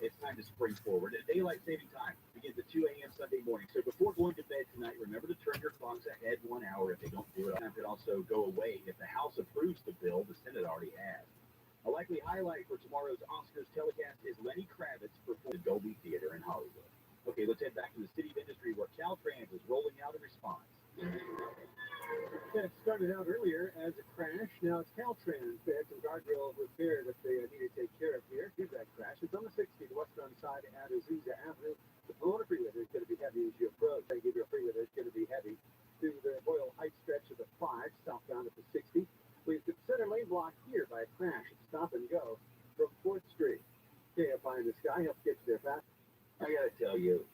It's time to spring forward. Daylight saving time begins at 2 a.m. Sunday morning. So before going to bed tonight, remember to turn your clocks ahead 1 hour. If they don't do it, it could also go away if the House approves the bill. The Senate already has. A likely highlight for tomorrow's Oscars telecast is Lenny Kravitz performing at Dolby Theater in Hollywood. Okay, let's head back to the city of industry where Caltrans is rolling out a response. That started out earlier as a crash. Now it's Caltrans. They had some guardrail repair that they need to take care of here. Here's that crash. It's on the 60, the westbound side at Azusa Avenue. The Pomona Freeway is going to be heavy as you approach. They give you a freeway that's going to be heavy through the Royal Heights stretch of the 5, southbound at the 60. We've got center lane blocked here by a crash. It's stop and go from 4th Street. KFI in the sky helps get you there fast. I gotta tell you,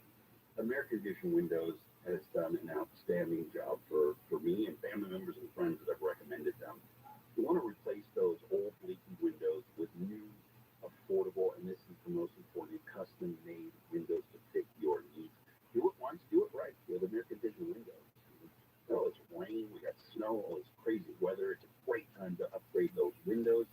American Vision Windows has done an outstanding job for me and family members and friends that I've recommended them. You want to replace those old leaky windows with new, affordable, and this is the most important, custom-made windows to fit your needs. Do it once, do it right with American Vision Windows. Oh, it's rain, we got snow, all this crazy weather. It's a great time to upgrade those windows.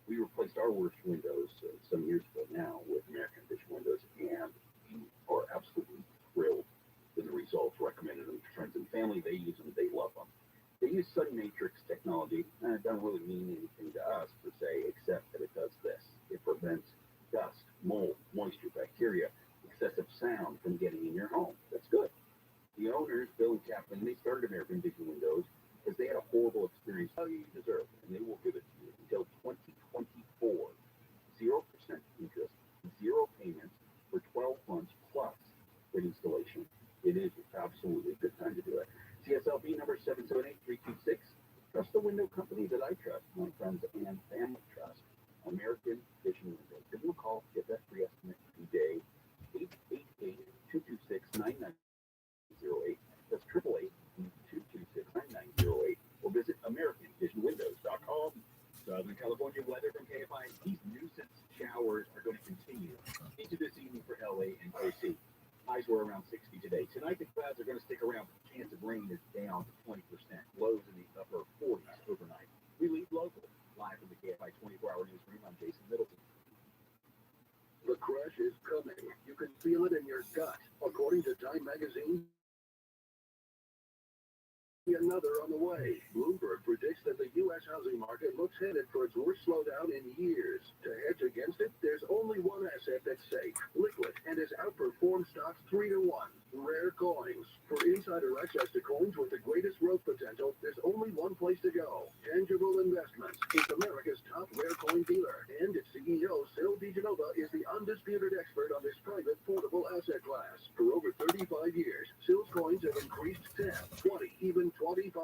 We replaced our worst windows some years ago now with American Vision Windows, and we are absolutely thrilled with the results. Recommended them to friends and family. They use them. They love them. They use Sun Matrix technology, and it doesn't really mean anything to us per se, except that it does this. It prevents dust, mold, moisture, bacteria, excessive sound from getting in your home. That's good. The owners, Bill and Kathleen, they started American Vision Windows because they had a horrible experience. How you deserve, and they will give it to you until 2024. 0% interest, 0 payments for 12 months plus for installation. It is absolutely a good time to do it. CSLB number 778-326. Trust the window company that I trust, my friends and family trust. American Vision Windows. Give them a call. Get that free estimate today. 888-226-9908. That's 888-226-9908. Or visit AmericanVisionWindows.com. Southern California weather from KFI. These nuisance showers are going to continue into this evening for LA and OC. Highs were around 60 today. Tonight, the clouds are going to stick around. The chance of rain is down to 20%. Lows in the upper 40s overnight. We leave local. Live from the KFI 24-hour newsroom, I'm Jason Middleton. The crash is coming. You can feel it in your gut. According to Time Magazine, another on the way. Bloomberg predicts that the U.S. housing market looks headed for its worst slowdown in years. To hedge against it, there's only one asset that's safe, liquid, and has outperformed stocks 3-1. Rare Coins. For insider access to coins with the greatest growth potential, there's only one place to go. Tangible Investments. It's America's top rare coin dealer, and its CEO, Sil DeGenova, is the undisputed expert on this private, portable asset class. For over 35 years, Sil's coins have increased 10, 20, even 25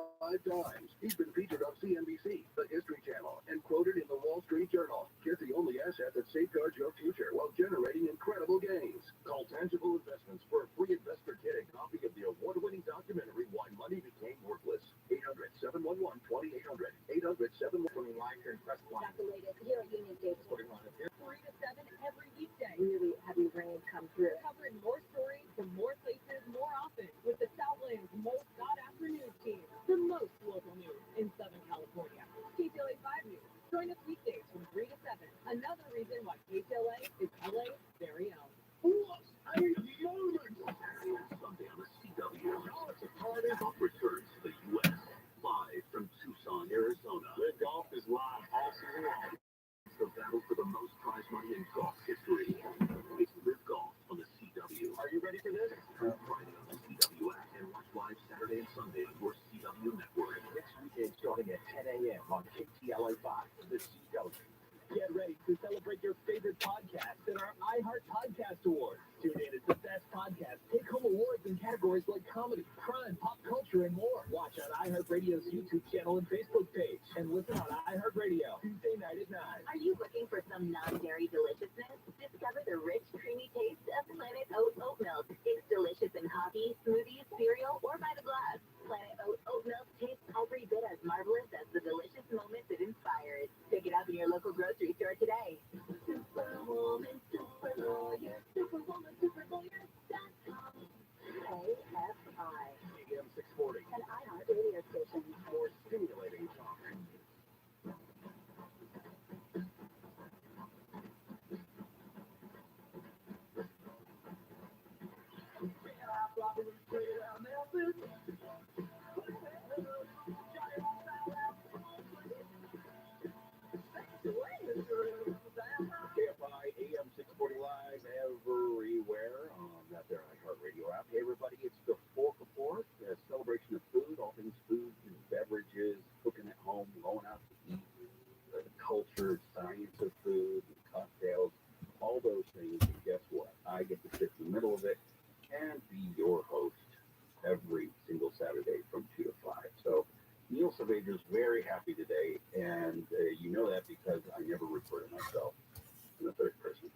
times. He's been featured on CNBC, the History Channel, and quoted in the Wall Street Journal. Get the only asset that safeguards your future while generating incredible gains. Call Tangible Investments for a free investor kit and copy of the award-winning documentary Why Money Became Worthless. 800-711-2800. 800-711. Live here in Crestline. Got the latest here at Union Station. Putting on it here. 3 to 7 every weekday. Really heavy rain come through. Covering more stories from more places more often with the Southland's most sought-after news team. The most local news in Southern California. KTLA 5 News. Join us weekdays from 3 to 7. Another reason why KTLA is LA's very own. What a moment! Sunday on the CW. It's a party golf returns to the U.S. Live from Tucson, Arizona. Where golf is live all season long. It's the battle for the most prize money in golf history. It's Live Golf on the CW. Are you ready for this? Friday on the CW app and watch live Saturday and Sunday on your CW network. Next weekend starting at 10 a.m. on KTLA 5, the CW. Get ready to celebrate your favorite podcast at our iHeart Podcast Awards. Tune in as the best podcast. Take home awards in categories like comedy, crime, pop culture, and more. Watch on iHeartRadio's YouTube channel and Facebook page. And listen on iHeartRadio Tuesday night at 9. Are you looking for some non-dairy deliciousness? Discover the rich, creamy taste of Planet Oat oat milk. It's delicious in coffee, smoothies, cereal, or by the glass. Planet Oat oat milk tastes every bit as marvelous as the delicious moments it inspires. Pick it up in your local grocery store today. Superwoman, super lawyer, superwoman.com. KFI. AM 640. An iHeart radio station. More stimulating talk. things, and guess what? I get to sit in the middle of it and be your host every single Saturday from 2 to 5. So Neil Savager's very happy today, and you know that because I never refer to myself in the third person.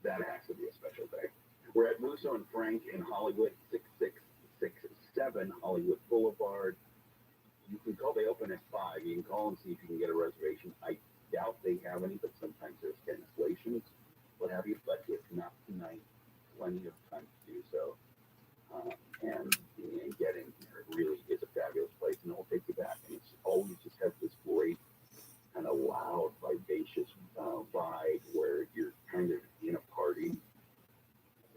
That has to be a special day. We're at Musso and Frank in Hollywood, 6667 Hollywood Boulevard. You can call, they open at 5. You can call and see if you can get a reservation. I doubt they have any, but sometimes there's cancellations, what have you. But if not tonight, plenty of time to do so. And getting here, it really is a fabulous place, and it will take you back. And it's always just has this great kind of loud, vivacious vibe where you're kind of in a party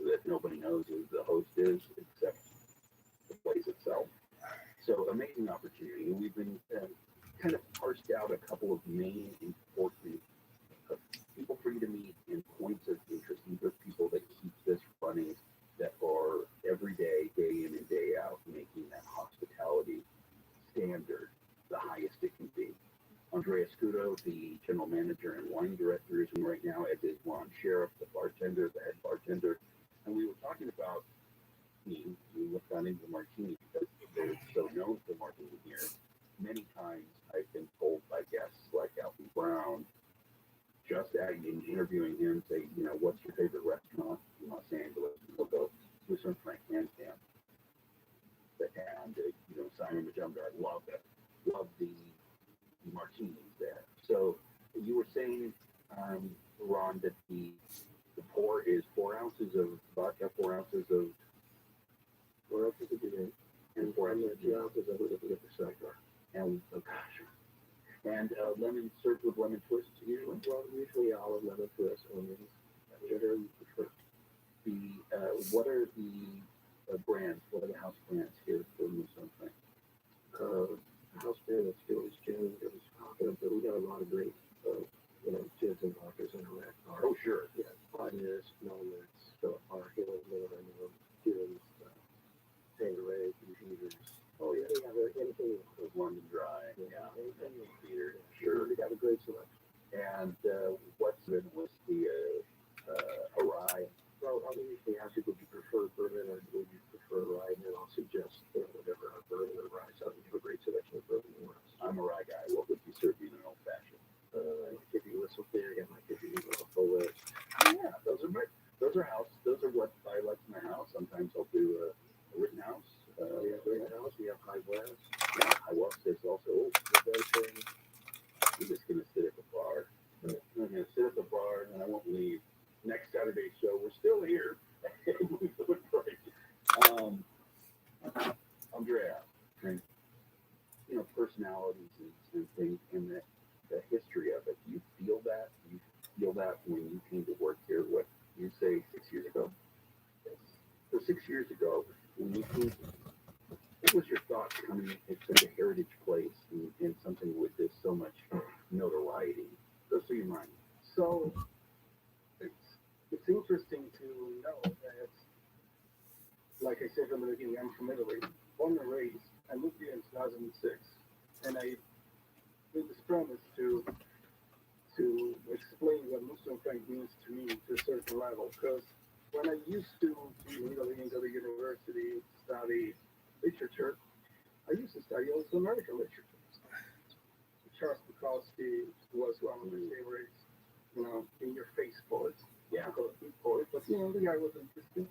that nobody knows who the host is except the place itself. So amazing opportunity. And we've been kind of parsed out a couple of main important people for you to meet and points of interest. These are people that keep this running, that are every day, day in and day out, making that hospitality standard the highest it can be. Andrea Scudo, the general manager and wine director, is in right now, as is Ron Sheriff, the bartender, the head bartender. And we were talking about we looked on into the martini because they're so known for martini here. Many times I've been told by guests like Alfie Brown, just in interviewing him, say, you know, what's your favorite restaurant in Los Angeles? We'll go Musso and Frank, hands down. And, you know, Simon Majumdar, I love that. Love the martinis there. So you were saying, Ron, that the pour is 4 ounces of vodka, 4 ounces of beer, and 4 ounces of cider. And oh gosh, and lemon served with lemon twists usually. Well, usually olive, lemon twist, onions. Whatever you prefer. What are the brands? What are the house brands here for Musso and Frank? The house brand that's good is gin. But we got a lot of great, gins and vodkas in our rack. Oh sure. Yeah, Pioneers, Melnitz, Philip Park, gins, Tanqueray, Igers. Oh yeah, they have anything. London Dry. Yeah. Anything in theater. Sure. They got a great selection. And what's the rye? Well, I'll usually ask you, would you prefer bourbon or would you prefer rye? And then I'll suggest whatever bourbon or rye. So you have a great selection of bourbon and rye. I'm a rye guy. What would you serve me in an old fashioned? I might give you a Whistlefig. I might give you a full list. Yeah, those are house. Those are what I like in my house. Sometimes I'll do a Rittenhouse. We have Rittenhouse. We have High West. Yeah, High West is also. I'm just gonna sit at the bar. I'm gonna sit at the bar and I won't leave. Next Saturday's show, we're still here. Andrea, and, personalities and things, and the history of it. Do you feel that? Do you feel that when you came to work here? What you say 6 years ago? Yes. So 6 years ago, when you came, what was your thought coming at such a heritage place and something with this so much notoriety? Go through your mind. So it's interesting to know that, like I said from the beginning, I'm from Italy, born and raised. I moved here in 2006, and I made this promise to explain what Musso and Frank means to me to a certain level. Because when I used to be in Italy and go to university, study literature, I used to study also American literature. Charles Bukowski was one of my favorites, in-your-face poets. Yeah, poet, but the guy was interesting.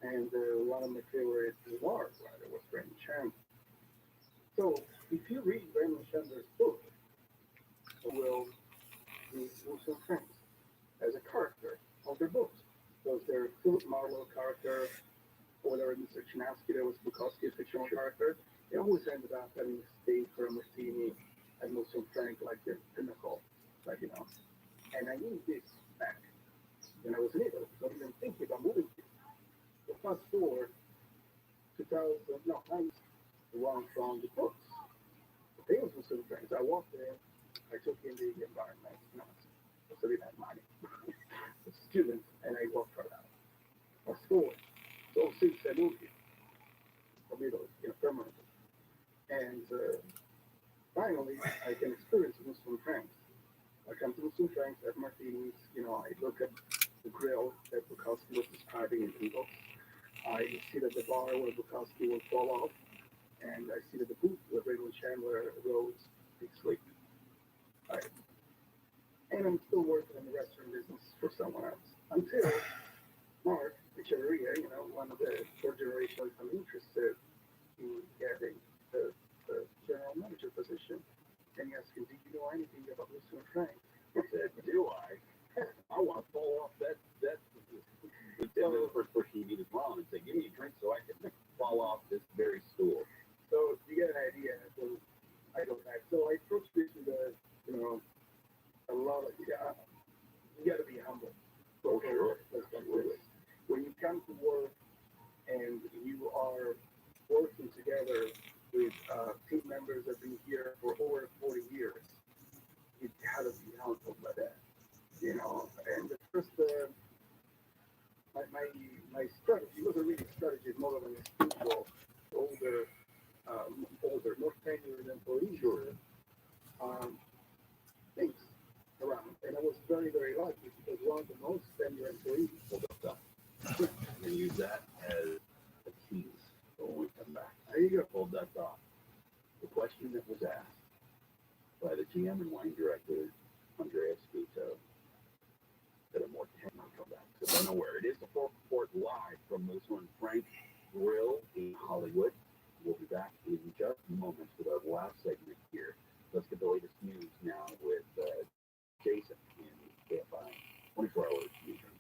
And one of my favorite noir writer was Raymond Chandler. So if you read Raymond Chandler's book, you will meet Musso and Frank as a character of their books. Was there Philip Marlowe character, or there was Mr. Chinaski, that was Bukowski's fictional character? They always ended up having to stay for a martini at Musso and Frank, like their pinnacle, And I knew this back when I was in Italy. I wasn't even thinking about moving here. So fast forward, I used to run from the books. The famous Musso and Frank. I walked there, I took in the environment, so we had money. The students, and I walked right out. Fast forward, so 06, I moved here from Italy, permanently. And finally, I can experience Musso and Frank like come to some drinks at martinis. I look at the grill that Bukowski was describing in Eagles. I sit at the bar where Bukowski will fall off, and I sit at the booth where Raylan Chandler rose big sleep. And I'm still working in the restaurant business for someone else. Until Mark Echeverria, one of the fourth generation I'm interested in getting the general manager position. And he asked him, do you know anything about Lucian and Frank? I said, do I? I want to fall off that. He said the first person you meet is wrong and say, give me a drink so I can fall off this very stool. So you get an idea. So I go back. So I approach this with a lot of, you got to be humble. Oh, sure. When you come to work and you are working together with team members that have been here for over 40 years, you got to be humble by that. And the first, my strategy wasn't really strategy, it's more of an instinctual, older, more tenured employees, things around. And I was very, very lucky because one of the most tenured employees pulled up that. And use that as a tease when we come back. There you go. Hold that thought. The question that was asked by the GM and wine director, Andrea Sputo, that I'm more than happy to come back. So don't know where it is. The Fourth Report live from Lucian and Frank Grill in Hollywood. We'll be back in just moments with our last segment here. Let's get the latest news now with Jason in KFI 24-hour newsroom.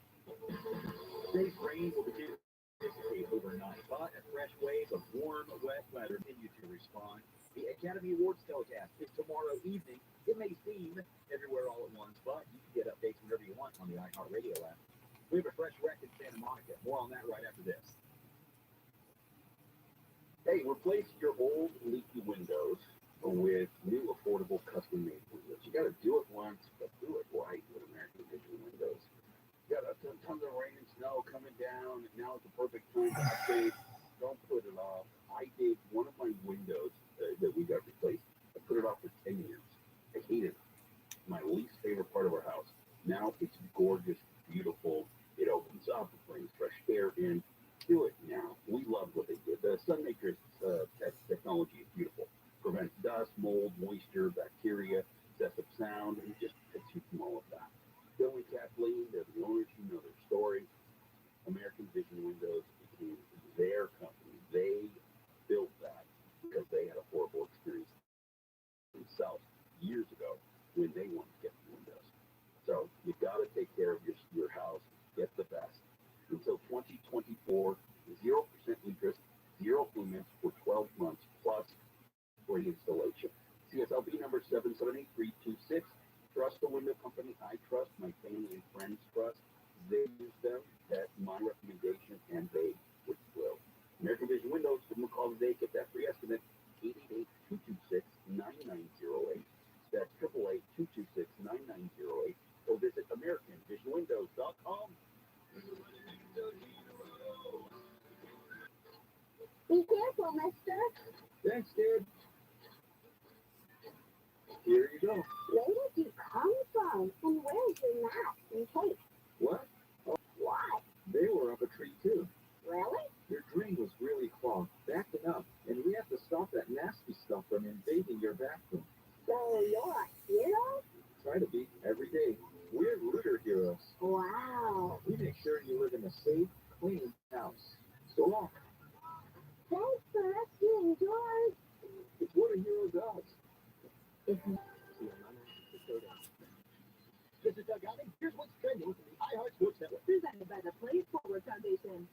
Today's rain will begin to dissipate overnight, but a fresh wave of warm, wet weather continue to respond. The Academy Awards telecast is tomorrow evening. It may seem everywhere all at once, but you can get updates whenever you want on the iHeartRadio app. We have a fresh wreck in Santa Monica. More on that right after this. Hey, replace your old leaky windows with new affordable custom-made windows. You got to do it once, but do it right with American Vision Windows. You got tons of rain and snow coming down, and now it's the perfect time to update. Don't put it off. I did one of my windows that we got replaced. I put it off for 10 years. I hated it. My least favorite part of our house. Now it's gorgeous, beautiful. It opens up, it brings fresh air in. Do it now. We love what they did. The Sunmaker's technology is beautiful. Prevents dust, mold, moisture, bacteria, sets up sound, and just protects you from all of that. Bill and Kathleen, they're the owners, you know their story. American Vision Windows became their company. They built that because they had a horrible experience themselves years ago when they wanted to get the windows. So you got to take care of your house. Get the best. Until 2024, 0% interest, 0 payments for 12 months plus free installation. CSLB number 778-326. Trust the window company I trust. My family and friends trust. They use them. That's my recommendation, and they will. American Vision Windows, give them a call today. Get that free estimate. 888-226-9908. That's 888-226-9908. Or visit AmericanVisionWindows.com. Be careful, mister. Thanks, kid. Here you go. Where did you come from? And where's your mask and cape? What? Oh, Why? they were up a tree, too. Really? Your drain was really clogged, backing up, and we have to stop that nasty stuff from invading your bathroom. So you're a hero? Try to be every day. We're rooter heroes. Wow. We make sure you live in a safe, clean house. So long. Thanks for rescuing George. It's what a hero does. If This is Doug Allen. Here's what's trending from the iHeart Sports Network. presented by the Play Forward Foundation.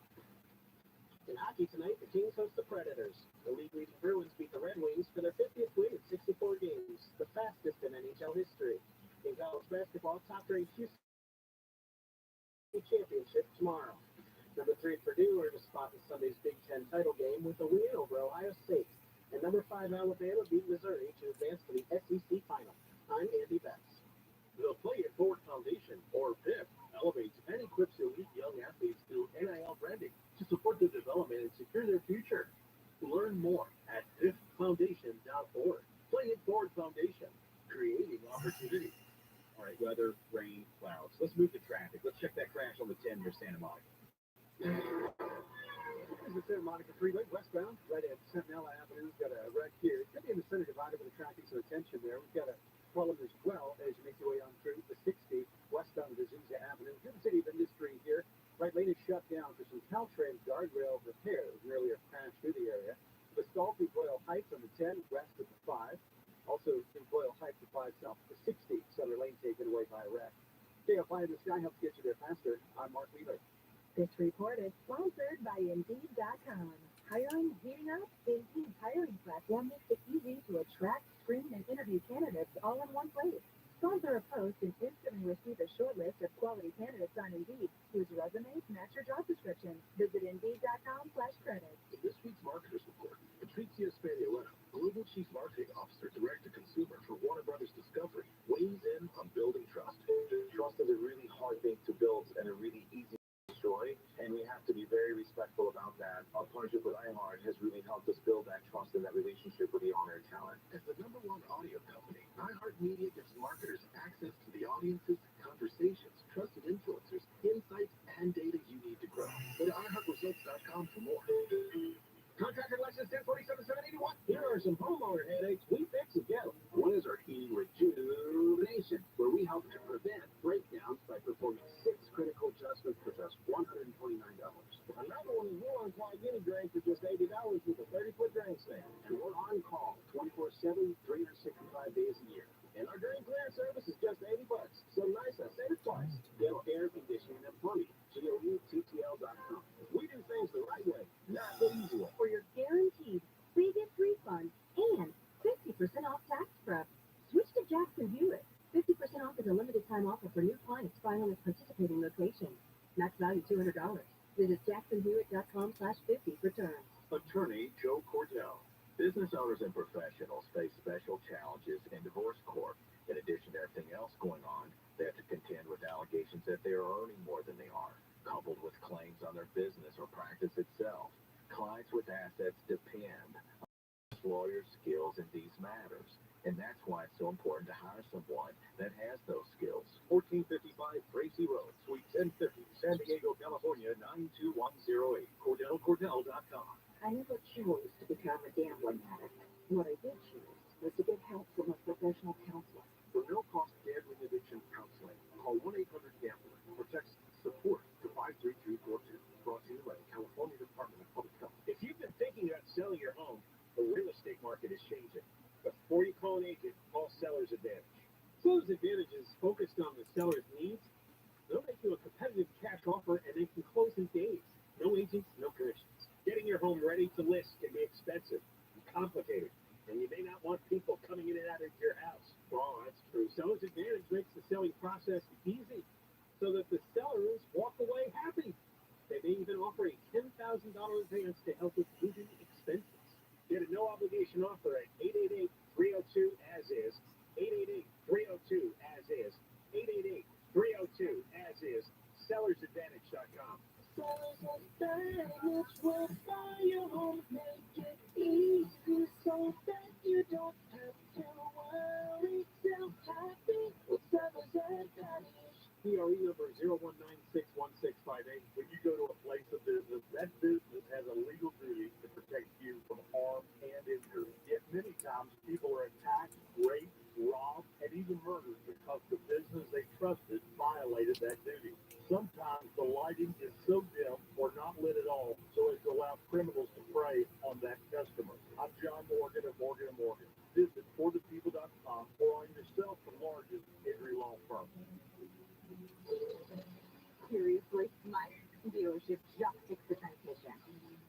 In hockey tonight, the Kings host the Predators. The league-leading Bruins beat the Red Wings for their 50th win in 64 games, the fastest in NHL history. In college basketball, top-ranked Houston championship tomorrow. Number 3 Purdue earned a spot in Sunday's Big Ten title game with a win over Ohio State. And number 5 Alabama beat Missouri to advance to the SEC final. I'm Andy Betts. The Play It Forward Foundation, or PIF, elevates and equips elite young athletes through NIL branding to support their development and secure their future. Learn more at piffoundation.org. Play It Forward Foundation, creating opportunity. All right, well, else. Let's move the traffic. Let's check that crash on the 10 near Santa Monica. This is Santa Monica Freeway, westbound, right at Sentinella Avenue. We've got a wreck here. It could be in the center divider with attracting some attention there. We've got a problem as well as you make your way on through the 60 westbound of Azusa Avenue. Through the city of industry here. Right lane is shut down for some Caltrans guardrail repair. There was nearly a crash through the area. The stall through Royal Heights on the 10 west of the 5. Also through Royal Heights the 5 south of the 60. Center lane taken away by a wreck. KFI in the Sky helps get you there faster. I'm Mark Wheeler. This report is sponsored by Indeed.com. Hiring heating up? Indeed's hiring platform makes it easy to attract, screen, and interview candidates all in one place. Sponsor a post and instantly receive a short list of quality candidates on Indeed whose resumes match your job description. Visit Indeed.com/credit. In this week's Marketers Report, Patricia Spaniello, Global Chief Marketing Officer, Direct-to-Consumer for Warner Brothers Discovery, weighs in on building trust. Trust is a really hard thing to build and a really easy to destroy, and we have to be very respectful about that. Our partnership with iHeart has really helped us build that trust and that relationship with the on-air talent. As the #1 audio company, iHeartMedia gives marketers access to the audiences, conversations, trusted influencers, insights, and data you need to grow. Go to iHeartResults.com for more. Contractor license 1047-781. Here are some homeowner headaches we fix and get. One is our heating rejuvenation, where we help to prevent breakdowns by performing 6 critical adjustments for just $129. Another one is we'll unplug any drain for just $80 with a 30-foot drain stand. And we're on call 24/7, 365 days a year. And our drain clearance service is just $80. So nice, I said it twice. Get air conditioning and plumbing. GOUTTL.com. We do things the right way, not the easy way. For your guaranteed previous refund and 50% off tax prep. Switch to Jackson Hewitt. 50% off is a limited time offer for new clients buying at participating locations. Max value $200. Visit jacksonhewitt.com/50 for terms. Attorney Joe Cordell. Business owners and professionals face special challenges in divorce court. In addition to everything else going on, they have to contend with allegations that they are earning more than they are, coupled with claims on their business or practice itself. Clients with assets depend on lawyers' skills in these matters, and that's why it's so important to hire someone that has those skills. 1455 Tracy Road, Suite 1050, San Diego, California, 92108. CordellCordell.com. I never chose to become a gambling addict. What I did choose was to get help from a professional counselor. For no-cost gambling addiction counseling, call 1-800-GAMBLER or text support to 53342. Brought to you by the California Department of Public Health. If you've been thinking about selling your home, the real estate market is changing. Before you call an agent, call Seller's Advantage. Seller's Advantage is focused on the seller's needs. They'll make you a competitive cash offer and they can close in days. No agents, no commissions. Getting your home ready to list can be expensive and complicated, and you may not want people coming in and out of your house. Oh, that's true. Seller's Advantage makes the selling process easy so that the sellers walk away happy. They may even offer a $10,000 advance to help with moving expenses. Get a no-obligation offer at 888-302-AS-IS, 888-302-AS-IS, 888-302-AS-IS, sellersadvantage.com. Seller's Advantage will buy your home, make it easy so that you don't have to worry. Sell happy with Seller's Advantage. PRE number 0196168. When you go to a place of business, that business has a legal duty to protect you from harm and injury. Yet many times people are attacked, raped, robbed, and even murdered because the business they trusted violated that duty. Sometimes the lighting is so dim or not lit at all so as to allow criminals to prey on that customer. I'm John Morgan of Morgan & Morgan. Visit forthepeople.com or on yourself the largest injury law firm. Seriously, my dealership just fixed the transmission.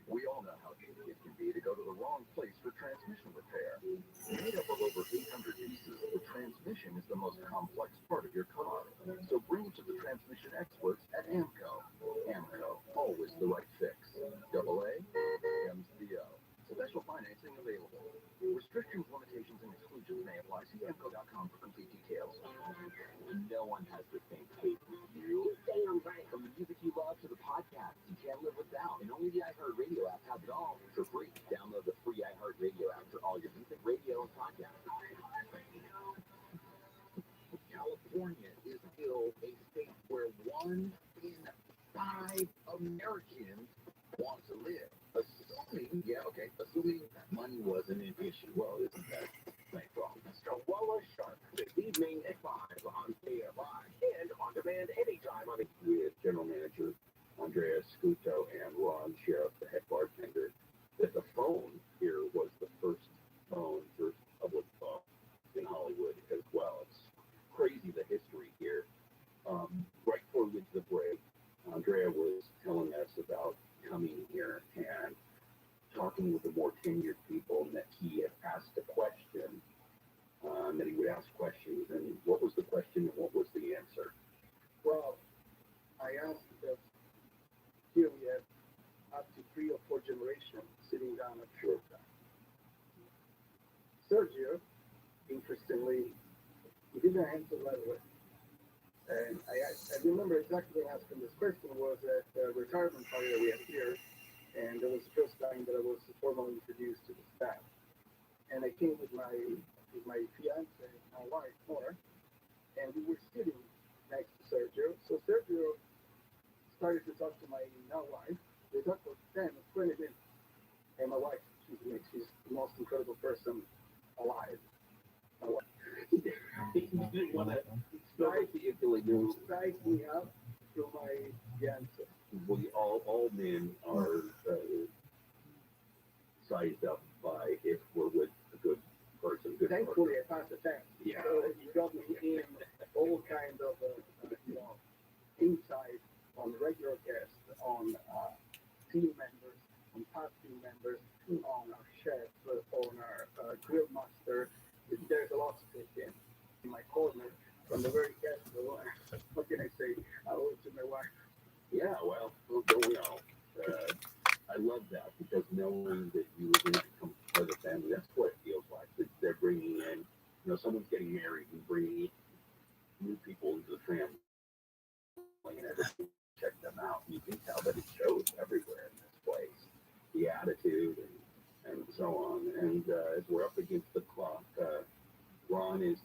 We all know how easy it can be to go to the wrong place for transmission repair. Made up of over 800 pieces, the transmission is the most complex part of your car. So bring it to the transmission experts at AMCO. AMCO, always the right fix. AA, MCO. Special financing available. Restrictions, limitations, and exclusions may apply. See AMCO.com for complete details. No one has the same taste as you. Damn right. From the music you love to the podcasts and channels 1 in 5 Americans want to live. Assuming that money wasn't an issue. Well, isn't that right wrong? Mr. Wallace Sharp this evening at 5 on KFI and on demand anytime on with General Manager Andrea Scuto and Ron Sheriff, the head bartender, that the phone here was the first public phone in Hollywood as well. It's crazy the history here. Right before we went to the break, Andrea was telling us about coming here and talking with the more tenured people, and that he had asked a question, that he would ask questions, and what was the question and what was the answer? Well, I asked because here we have up to 3 or 4 generations sitting down at short time. Sergio, interestingly, he didn't answer right away. And I remember exactly asking this question was at the retirement party that we had here, and it was the first time that I was formally introduced to the staff. And I came with my fiance, my wife, Nora, and we were sitting next to Sergio. So Sergio started to talk to my now wife. They talked for 10 or 20 minutes. And my wife, she's the most incredible person alive. My wife. He didn't want to strike you until he knew. Size me up to my fiance. All men are sized up by if we're with a good person. Thankfully, I passed the test. Yeah. So he got me in all kinds of, insight on regular guests, on team members, on past team members, on our chef, on our grill master. There's a lot to take in my corner from the very guest. What can I say? I owe it to my wife. Yeah, well, don't we all? I love that because knowing that you were going to become part of the family, that's what it feels like. That they're bringing in, someone's getting married and bringing new people into the family and everything. Check them out. You can tell that it shows everywhere in this place. The attitude and so on. And as we're up against the clock, Ron is